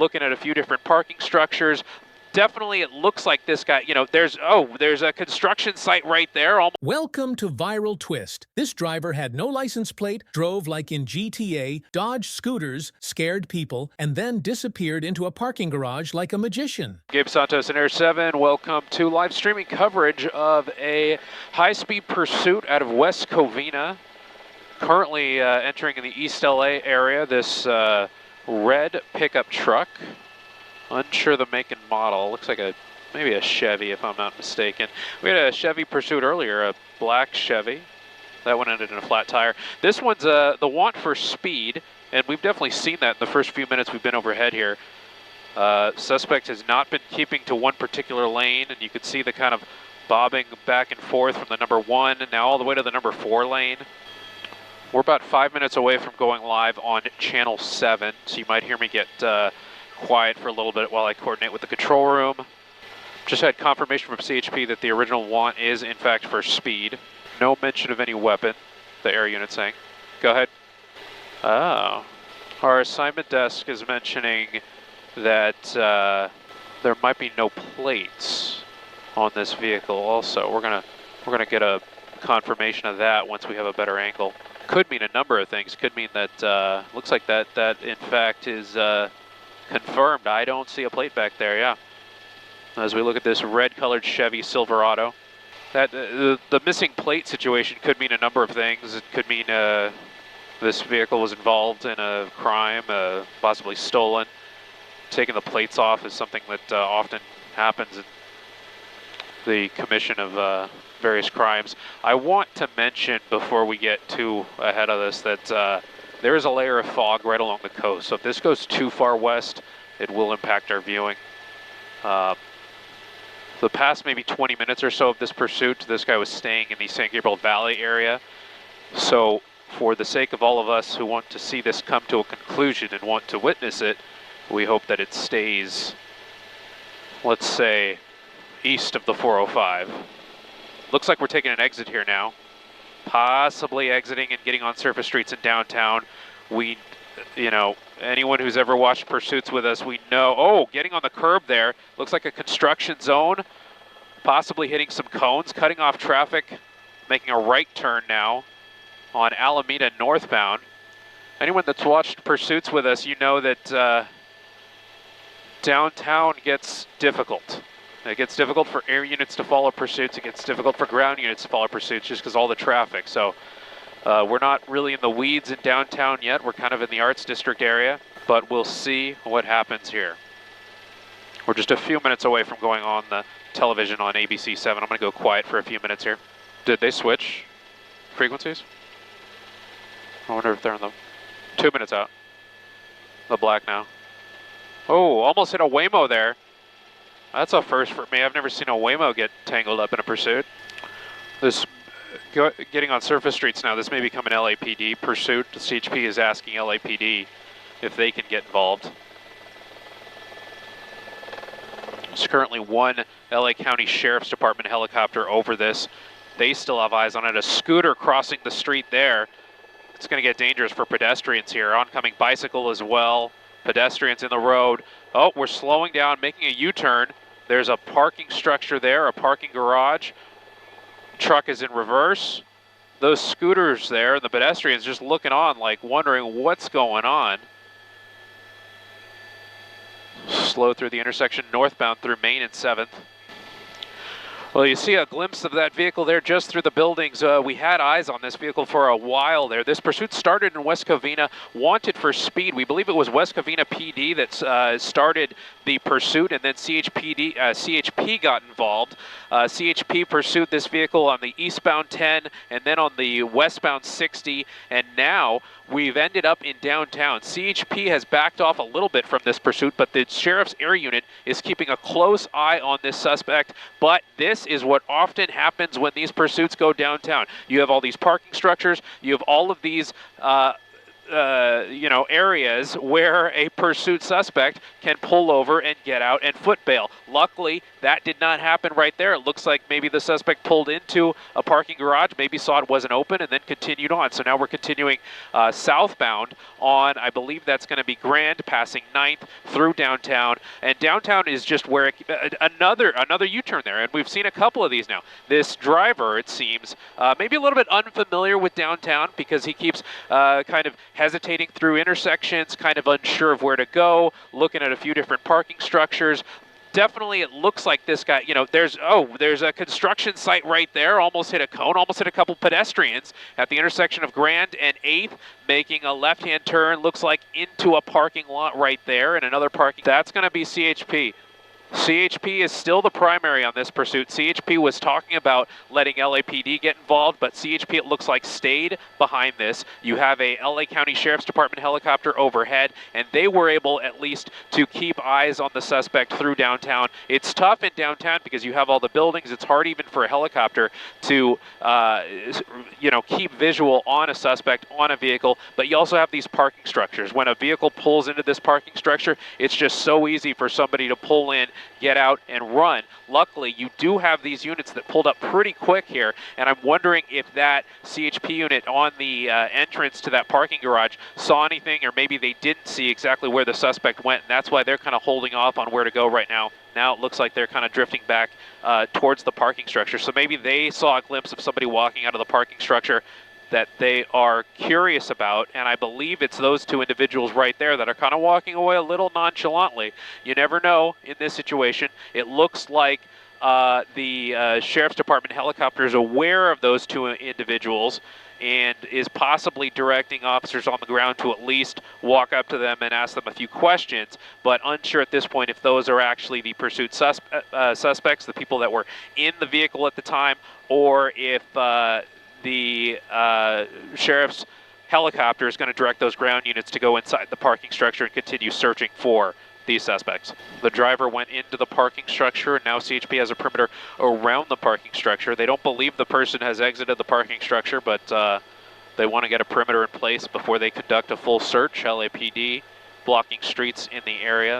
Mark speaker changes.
Speaker 1: looking at a few different parking structures. Definitely, it looks like this guy, there's a construction site right there.
Speaker 2: Welcome to Viral Twist. This driver had no license plate, drove like in GTA, dodged scooters, scared people, and then disappeared into a parking garage like a magician.
Speaker 1: Gabe Santos and Air 7, welcome to live streaming coverage of a high-speed pursuit out of West Covina. Currently entering in the East LA area, this red pickup truck. Unsure the make and model. Looks like maybe a Chevy, if I'm not mistaken. We had a Chevy pursuit earlier, a black Chevy. That one ended in a flat tire. This one's the want for speed, and we've definitely seen that in the first few minutes we've been overhead here. Suspect has not been keeping to one particular lane, and you can see the kind of bobbing back and forth from the number 1 and now all the way to the number 4 lane. We're about 5 minutes away from going live on channel 7, so you might hear me get quiet for a little bit while I coordinate with the control room. Just had confirmation from CHP that the original want is in fact for speed. No mention of any weapon, the air unit saying. Go ahead. Oh. Our assignment desk is mentioning that there might be no plates on this vehicle also. We're gonna get a confirmation of that once we have a better angle. Could mean a number of things. Could mean that looks like that in fact is confirmed. I don't see a plate back there, yeah. As we look at this red-colored Chevy Silverado. That the missing plate situation could mean a number of things. It could mean this vehicle was involved in a crime, possibly stolen. Taking the plates off is something that often happens in the commission of various crimes. I want to mention before we get too ahead of this that there is a layer of fog right along the coast, so if this goes too far west, it will impact our viewing. The past maybe 20 minutes or so of this pursuit, this guy was staying in the San Gabriel Valley area. So for the sake of all of us who want to see this come to a conclusion and want to witness it, we hope that it stays, let's say, east of the 405. Looks like we're taking an exit here now. Possibly exiting and getting on surface streets in downtown. Anyone who's ever watched pursuits with us, we know, getting on the curb there. Looks like a construction zone. Possibly hitting some cones, cutting off traffic, making a right turn now on Alameda northbound. Anyone that's watched pursuits with us, you know that downtown gets difficult. It gets difficult for air units to follow pursuits. It gets difficult for ground units to follow pursuits just because all the traffic. So we're not really in the weeds in downtown yet. We're kind of in the Arts District area, but we'll see what happens here. We're just a few minutes away from going on the television on ABC 7. I'm going to go quiet for a few minutes here. Did they switch frequencies? I wonder if they're in the 2 minutes out. The black now. Oh, almost hit a Waymo there. That's a first for me. I've never seen a Waymo get tangled up in a pursuit. This getting on surface streets now, this may become an LAPD pursuit. The CHP is asking LAPD if they can get involved. There's currently one LA County Sheriff's Department helicopter over this. They still have eyes on it. A scooter crossing the street there. It's going to get dangerous for pedestrians here. Oncoming bicycle as well. Pedestrians in the road. Oh, we're slowing down, making a U-turn. There's a parking structure there, a parking garage. Truck is in reverse. Those scooters there and the pedestrians just looking on, like wondering what's going on. Slow through the intersection, northbound through Main and 7th. Well, you see a glimpse of that vehicle there just through the buildings. We had eyes on this vehicle for a while there. This pursuit started in West Covina, wanted for speed. We believe it was West Covina PD that started the pursuit, and then CHP got involved. CHP pursued this vehicle on the eastbound 10 and then on the westbound 60, and now we've ended up in downtown. CHP has backed off a little bit from this pursuit, but the sheriff's air unit is keeping a close eye on this suspect. But this is what often happens when these pursuits go downtown. You have all these parking structures, you have all of these areas where a pursuit suspect can pull over and get out and foot bail. Luckily, that did not happen right there. It looks like maybe the suspect pulled into a parking garage, maybe saw it wasn't open, and then continued on. So now we're continuing southbound on, I believe that's going to be Grand, passing 9th through downtown. And downtown is just where another U-turn there, and we've seen a couple of these now. This driver, it seems, maybe a little bit unfamiliar with downtown because he keeps kind of hesitating through intersections, kind of unsure of where to go, looking at a few different parking structures. Definitely, it looks like this guy, there's a construction site right there, almost hit a cone, almost hit a couple pedestrians at the intersection of Grand and 8th, making a left-hand turn, looks like into a parking lot right there, and another parking. That's going to be CHP. CHP is still the primary on this pursuit. CHP was talking about letting LAPD get involved, but CHP, it looks like, stayed behind this. You have a LA County Sheriff's Department helicopter overhead, and they were able at least to keep eyes on the suspect through downtown. It's tough in downtown because you have all the buildings. It's hard even for a helicopter to, keep visual on a suspect, on a vehicle, but you also have these parking structures. When a vehicle pulls into this parking structure, it's just so easy for somebody to pull in, get out, and run. Luckily, you do have these units that pulled up pretty quick here, and I'm wondering if that CHP unit on the entrance to that parking garage saw anything, or maybe they didn't see exactly where the suspect went, and that's why they're kind of holding off on where to go right now. Now it looks like they're kind of drifting back towards the parking structure, so maybe they saw a glimpse of somebody walking out of the parking structure that they are curious about, and I believe it's those two individuals right there that are kind of walking away a little nonchalantly. You never know in this situation. It looks like the Sheriff's Department helicopter is aware of those two individuals and is possibly directing officers on the ground to at least walk up to them and ask them a few questions, but unsure at this point if those are actually the pursuit suspects, the people that were in the vehicle at the time, or if the sheriff's helicopter is going to direct those ground units to go inside the parking structure and continue searching for these suspects. The driver went into the parking structure, and now CHP has a perimeter around the parking structure. They don't believe the person has exited the parking structure, but they want to get a perimeter in place before they conduct a full search. LAPD blocking streets in the area.